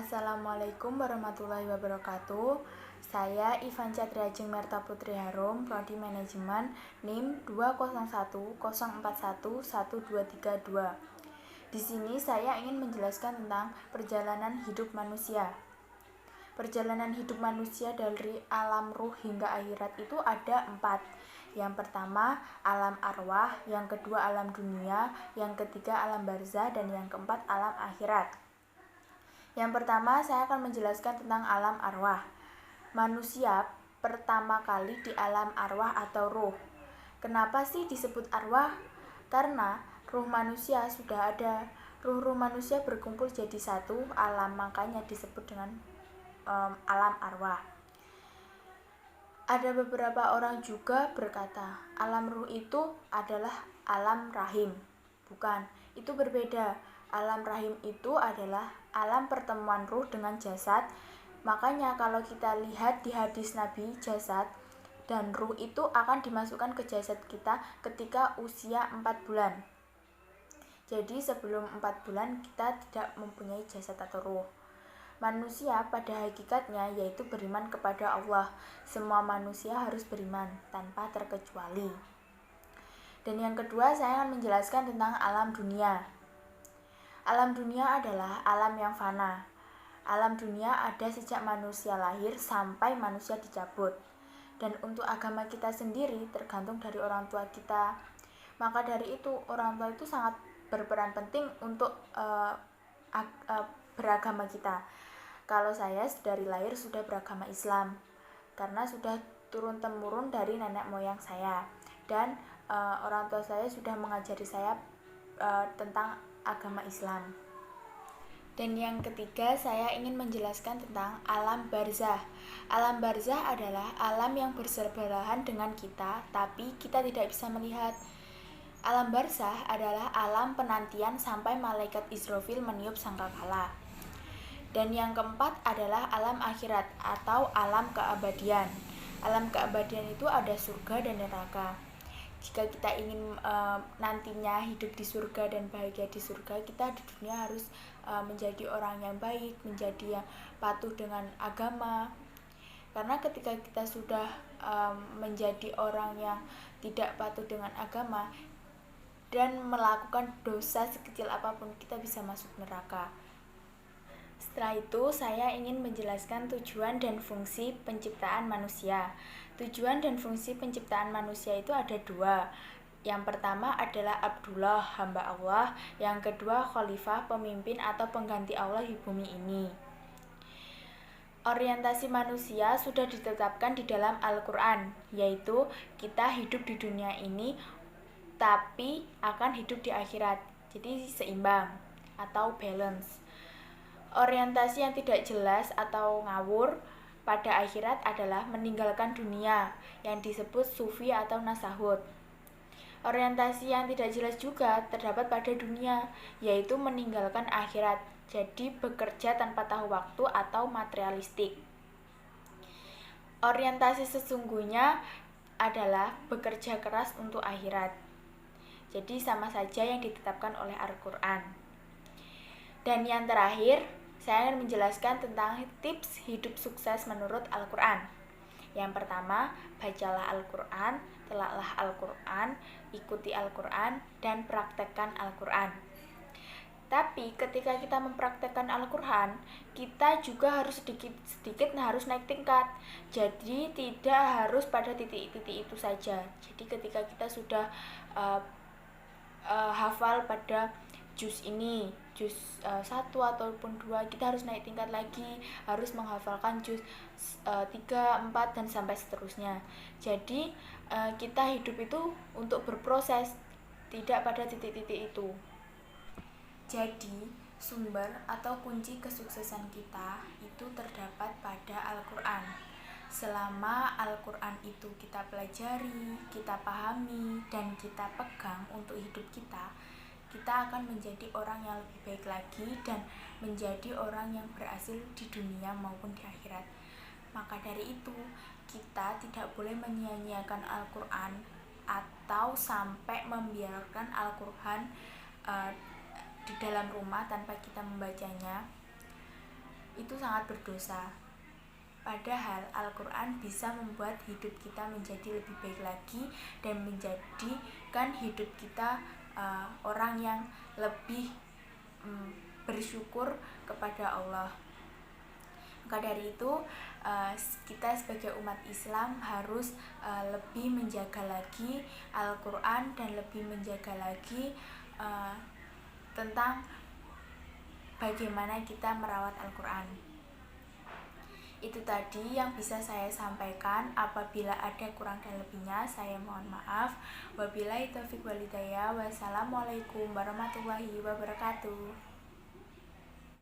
Assalamualaikum warahmatullahi wabarakatuh. Saya Ivan Catriajeng Merta Putri Harum, Prodi Manajemen, NIM 20104112332. Di sini saya ingin menjelaskan tentang perjalanan hidup manusia. Perjalanan hidup manusia dari alam ruh hingga akhirat itu ada 4. Yang pertama, alam arwah, yang kedua alam dunia, yang ketiga alam barzah, dan yang keempat alam akhirat. Yang pertama, saya akan menjelaskan tentang alam arwah. Manusia pertama kali di alam arwah atau ruh. Kenapa sih disebut arwah? Karena ruh manusia sudah ada. Ruh-ruh manusia berkumpul jadi satu alam, makanya disebut dengan alam arwah. Ada beberapa orang juga berkata, alam ruh itu adalah alam rahim. Bukan, itu berbeda. Alam rahim itu adalah alam pertemuan ruh dengan jasad. Makanya kalau kita lihat di hadis Nabi, jasad dan ruh itu akan dimasukkan ke jasad kita ketika usia 4 bulan. Jadi sebelum 4 bulan kita tidak mempunyai jasad atau ruh. Manusia pada hakikatnya yaitu beriman kepada Allah. Semua manusia harus beriman tanpa terkecuali. Dan yang kedua, saya akan menjelaskan tentang alam dunia. Alam dunia adalah alam yang fana. Alam dunia ada sejak manusia lahir sampai manusia dicabut. Dan untuk agama kita sendiri tergantung dari orang tua kita. Maka dari itu orang tua itu sangat berperan penting untuk beragama kita. Kalau saya dari lahir sudah beragama Islam karena sudah turun-temurun dari nenek moyang saya, dan orang tua saya sudah mengajari saya tentang agama Islam. Dan yang ketiga, saya ingin menjelaskan tentang alam barzah. Alam barzah adalah alam yang bersebelahan dengan kita, tapi kita tidak bisa melihat. Alam barzah adalah alam penantian sampai malaikat Israfil meniup sangkakala. Dan yang keempat adalah alam akhirat atau alam keabadian. Alam keabadian itu ada surga dan neraka. Jika kita ingin nantinya hidup di surga dan bahagia di surga, kita di dunia harus menjadi orang yang baik, menjadi yang patuh dengan agama. Karena ketika kita sudah menjadi orang yang tidak patuh dengan agama dan melakukan dosa sekecil apapun, kita bisa masuk neraka. Setelah itu, saya ingin menjelaskan tujuan dan fungsi penciptaan manusia. Tujuan dan fungsi penciptaan manusia itu ada 2. Yang pertama adalah Abdullah, hamba Allah. Yang kedua, khalifah, pemimpin atau pengganti Allah di bumi ini. Orientasi manusia sudah ditetapkan di dalam Al-Quran, yaitu kita hidup di dunia ini, tapi akan hidup di akhirat. Jadi seimbang atau balance. Orientasi yang tidak jelas atau ngawur pada akhirat adalah meninggalkan dunia, yang disebut sufi atau nasahud. Orientasi yang tidak jelas juga terdapat pada dunia, yaitu meninggalkan akhirat, jadi bekerja tanpa tahu waktu atau materialistik. Orientasi sesungguhnya adalah bekerja keras untuk akhirat. Jadi sama saja yang ditetapkan oleh Al-Quran. Dan yang terakhir, saya akan menjelaskan tentang tips hidup sukses menurut Al-Quran. Yang pertama, bacalah Al-Quran, telaklah Al-Quran, ikuti Al-Quran, dan praktekkan Al-Quran. Tapi ketika kita mempraktekkan Al-Quran, kita juga harus sedikit harus naik tingkat. Jadi tidak harus pada titik-titik itu saja. Jadi ketika kita sudah hafal pada juz ini, juz 1 ataupun 2, kita harus naik tingkat lagi, harus menghafalkan juz 3, 4, dan sampai seterusnya. Jadi kita hidup itu untuk berproses, tidak pada titik-titik itu. Jadi sumber atau kunci kesuksesan kita itu terdapat pada Al-Quran. Selama Al-Quran itu kita pelajari, kita pahami, dan kita pegang untuk hidup kita akan menjadi orang yang lebih baik lagi dan menjadi orang yang berhasil di dunia maupun di akhirat. Maka dari itu, kita tidak boleh menyia-nyiakan Al-Quran atau sampai membiarkan Al-Quran di dalam rumah tanpa kita membacanya. itu sangat berdosa. Padahal Al-Quran bisa membuat hidup kita menjadi lebih baik lagi dan menjadikan hidup kita orang yang lebih bersyukur kepada Allah. Maka dari itu kita sebagai umat Islam harus lebih menjaga lagi Al-Quran dan lebih menjaga lagi tentang bagaimana kita merawat Al-Quran. Itu tadi yang bisa saya sampaikan. Apabila ada kurang dan lebihnya, saya mohon maaf. Wabillahi taufiq wal hidayah. Wassalamualaikum warahmatullahi wabarakatuh.